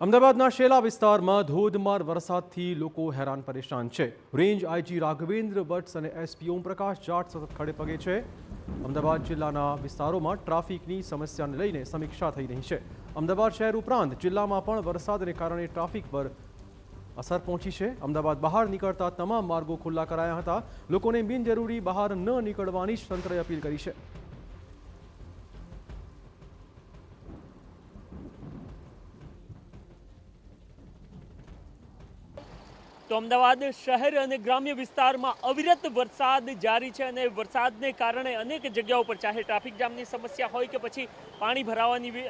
અમદાવાદના શેલા વિસ્તારમાં ધોધમાર વરસાદથી લોકો હેરાન પરેશાન છે। રેન્જ આઈજી રાઘવેન્દ્ર ભટ્ટ અને એસપી ઓમપ્રકાશ જાટ સતત ખડે પગે છે। અમદાવાદ જિલ્લાના વિસ્તારોમાં ટ્રાફિકની સમસ્યાને લઈને સમીક્ષા થઈ રહી છે। અમદાવાદ શહેર ઉપરાંત જિલ્લામાં પણ વરસાદને કારણે ટ્રાફિક પર અસર પહોંચી છે। અમદાવાદ બહાર નીકળતા તમામ માર્ગો ખુલ્લા કરાયા હતા। લોકોને બિનજરૂરી બહાર ન નીકળવાની જ તંત્રએ અપીલ કરી છે। તો અમદાવાદ શહેર અને ગ્રામ્ય વિસ્તારમાં અવિરત વરસાદ જારી છે અને વરસાદને કારણે અનેક જગ્યાઓ પર ચાહે ટ્રાફિક જામની સમસ્યા હોય કે પછી પાણી ભરાવાની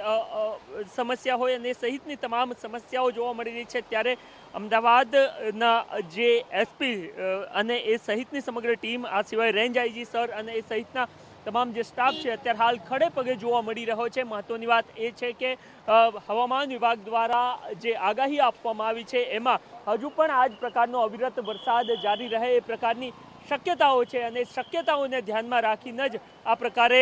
સમસ્યા હોય અને સહિતની તમામ સમસ્યાઓ જોવા મળી રહી છે। ત્યારે અમદાવાદના જે એસપી અને એ સહિતની સમગ્ર ટીમ, આ સિવાય રેન્જ આઈજી સર અને એ સહિતના તમામ જે સ્ટાફ છે અત્યારે હાલ ખડે પગે જોવા મળી રહ્યો છે। મહત્વની વાત એ છે કે હવામાન વિભાગ દ્વારા જે આગાહી આપવામાં આવી છે એમાં હજુ પણ આ જ પ્રકારનો અવિરત વરસાદ જારી રહે એ પ્રકારની શક્યતાઓ છે અને શક્યતાઓને ધ્યાનમાં રાખીને જ આ પ્રકારે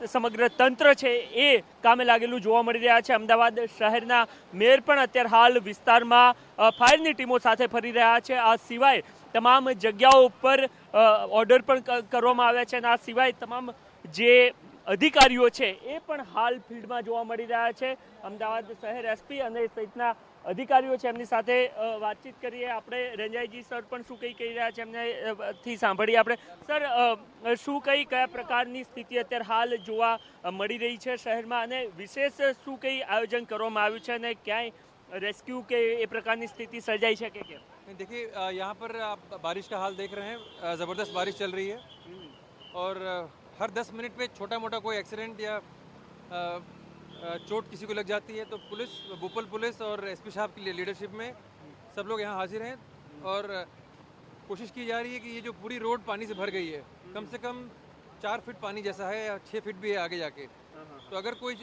સમગ્ર તંત્ર છે એ કામે લાગેલું જોવા મળી રહ્યા છે। અમદાવાદ શહેરના મેયર પણ અત્યારે હાલ વિસ્તારમાં ફાયરની ટીમો સાથે ફરી રહ્યા છે। આ સિવાય તમામ જગ્યાઓ ઉપર ઓર્ડર પણ કરવામાં આવ્યા છે અને આ સિવાય તમામ જે અધિકારીઓ છે એ પણ હાલ ફિલ્ડમાં જોવા મળી રહ્યા છે। અમદાવાદ શહેર એસપી અને સહિતના અધિકારીઓ છે એમની સાથે વાતચીત કરીએ આપણે। રેન્જાઈજી સર પણ શું કહી રહ્યા છે એમનેથી સાંભળીએ આપણે। સર, શું કયા પ્રકારની સ્થિતિ અત્યારે હાલ જોવા મળી રહી છે શહેરમાં અને વિશેષ શું આયોજન કરવામાં આવ્યું છે અને ક્યાંય रेस्क्यू के ये प्रकार की स्थिति सर्जाई है क्या? देखिए, यहाँ पर आप बारिश का हाल देख रहे हैं। ज़बरदस्त बारिश चल रही है और हर 10 मिनट पे छोटा मोटा कोई एक्सीडेंट या चोट किसी को लग जाती है तो पुलिस, भोपाल पुलिस और एसपी साहब की लीडरशिप में सब लोग यहाँ हाजिर हैं और कोशिश की जा रही है कि ये जो पूरी रोड पानी से भर गई है, कम से कम 4 फीट पानी जैसा है या 6 फीट भी है आगे जाके। तो अगर कोई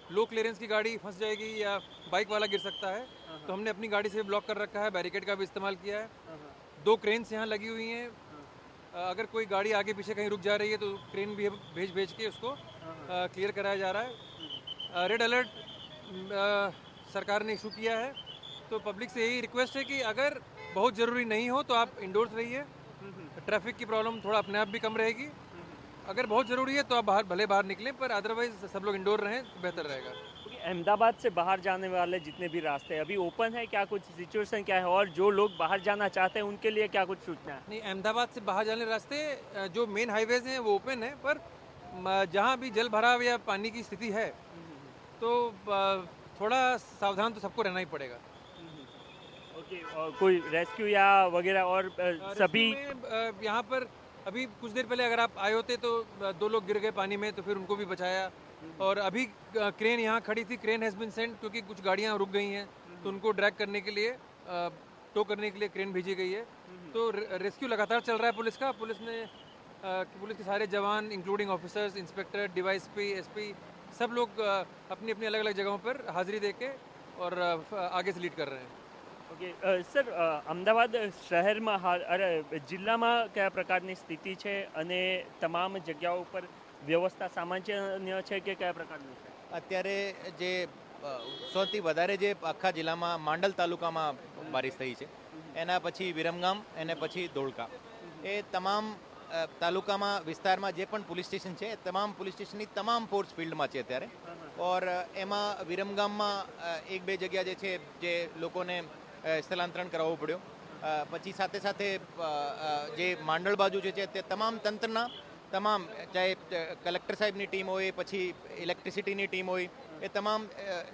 लो क्लियरेंस की गाड़ी फंस जाएगी या बाइक वाला गिर सकता है तो हमने अपनी गाड़ी से ब्लॉक कर रखा है, बैरिकेड का भी इस्तेमाल किया है। 2 क्रेन्स यहाँ लगी हुई हैं। अगर कोई गाड़ी आगे पीछे कहीं रुक जा रही है तो क्रेन भी भेज के उसको क्लियर कराया जा रहा है। रेड अलर्ट सरकार ने इशू किया है तो पब्लिक से यही रिक्वेस्ट है कि अगर बहुत ज़रूरी नहीं हो तो आप इंडोर्स रहिए। ट्रैफिक की प्रॉब्लम थोड़ा अपने आप भी कम रहेगी। अगर बहुत ज़रूरी है तो आप भले बाहर निकलें, पर अदरवाइज सब लोग इंडोर रहें तो बेहतर रहेगा। अहमदाबाद से बाहर जाने वाले जितने भी रास्ते अभी ओपन है, क्या कुछ सिचुएशन क्या है और जो लोग बाहर जाना चाहते हैं उनके लिए क्या कुछ सूचना है? नहीं, अहमदाबाद से बाहर जाने रास्ते जो मेन हाईवेज हैं वो ओपन है, पर जहाँ भी जल भराव या पानी की स्थिति है तो थोड़ा सावधान तो सबको रहना ही पड़ेगा। ओके, कोई रेस्क्यू या वगैरह और सभी यहाँ पर अभी कुछ देर पहले अगर आप आए होते तो 2 लोग गिर गए पानी में तो फिर उनको भी बचाया। और अभी क्रेन यहाँ खड़ी थी, क्रेन हैज़ बीन सेंट क्योंकि कुछ गाड़ियाँ रुक गई हैं तो उनको ड्रैग करने के लिए, टो करने के लिए क्रेन भेजी गई है। तो रेस्क्यू लगातार चल रहा है पुलिस का। पुलिस के सारे जवान including officers, inspector, DYSP, SP सब लोग अपनी अपनी अलग अलग जगहों पर हाजिरी देके और आगे से लीड कर रहे हैं। ओके, सर, अमदावाद शहर में अरे जिला में क्या प्रकार की स्थिति है અને તમામ જગ્યાઓ પર વ્યવસ્થા સામાન્ય છે કે કયા પ્રકારની છે? અત્યારે જે સૌથી વધારે જે આખા જિલ્લામાં માંડલ તાલુકામાં બારિશ થઈ છે, એના પછી વિરમગામ, એને પછી ધોળકા, એ તમામ તાલુકામાં વિસ્તારમાં જે પણ પોલીસ સ્ટેશન છે તમામ પોલીસ સ્ટેશનની તમામ ફોર્સ ફિલ્ડમાં છે અત્યારે। ઓર એમાં વિરમગામમાં 1-2 જગ્યા જે છે જે લોકોને સ્થળાંતરણ કરાવવું પડ્યું। પછી સાથે સાથે જે માંડળ બાજુ જે છે તે તમામ તંત્રના તમામ, ચાહે કલેક્ટર સાહેબની ટીમ હોય, પછી ઇલેક્ટ્રિસિટીની ટીમ હોય, એ તમામ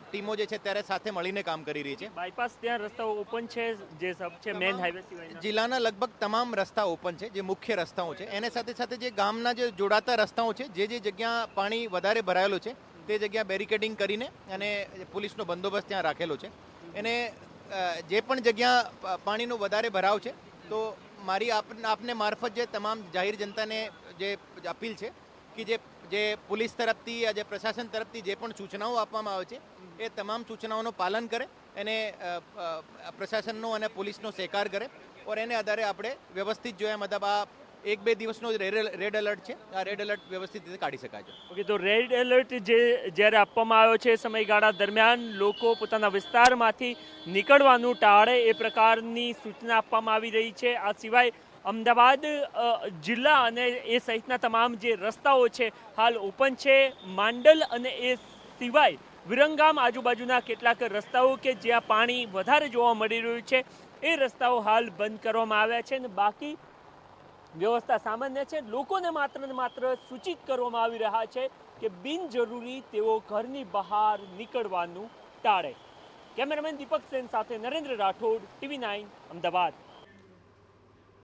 ટીમો જે છે ત્યારે સાથે મળીને કામ કરી રહી છે। બાયપાસ ત્યાં રસ્તાઓ ઓપન છે જે સબ છે મેન હાઈવે સિવાયના? જિલ્લાના લગભગ તમામ રસ્તા ઓપન છે, જે મુખ્ય રસ્તાઓ છે। એને સાથે સાથે જે ગામના જે જોડાતા રસ્તાઓ છે, જે જગ્યા પાણી વધારે ભરાયેલું છે તે જગ્યા બેરિકેડિંગ કરીને અને પોલીસનો બંદોબસ્ત ત્યાં રાખેલો છે। એને જે પણ જગ્યા પાણીનો વધારે ભરાવ છે તો મારી આપને મારફત જે તમામ જાહેર જનતાને જે અપીલ છે કે જે પોલીસ તરફથી या જે પ્રશાસન તરફથી જે પણ સૂચનાઓ આપવામાં આવે છે એ તમામ સૂચનાઓનું પાલન કરે, એને પ્રશાસનનો અને પોલીસનો સહકાર કરે और એને આધારે આપણે વ્યવસ્થિત જો મતલબ આ 1-2 દિવસનો રેડ એલર્ટ છે. આ રેડ એલર્ટ વ્યવસ્થિત રીતે કાઢી શકાય છે. ઓકે, તો રેડ એલર્ટ જ્યારે આપવામાં આવ્યો છે સમયગાળા દરમિયાન લોકો પોતાના વિસ્તારમાંથી નીકળવાનું ટાળે એ પ્રકારની સૂચના આપવામાં આવી રહી છે. આ સિવાય અમદાવાદ જિલ્લા અને એ સહિતના તમામ જે રસ્તાઓ છે હાલ ઓપન છે. માંડલ અને એ સિવાય વિરમગામ આજુબાજુના કેટલાક રસ્તાઓ કે જ્યાં પાણી વધારે જોવા મળી રહ્યું છે એ રસ્તાઓ હાલ બંધ કરવામાં આવ્યા છે અને બાકી વ્યવસ્થા સામાન્ય છે. લોકોને માત્ર ને માત્ર સૂચિત કરવામાં આવી રહ્યા છે કે બિનજરૂરી તેઓ ઘરની બહાર નીકળવાનું ટાળે. કેમેરામેન દીપક સેન સાથે નરેન્દ્ર રાઠોડ, TV9 અમદાવાદ.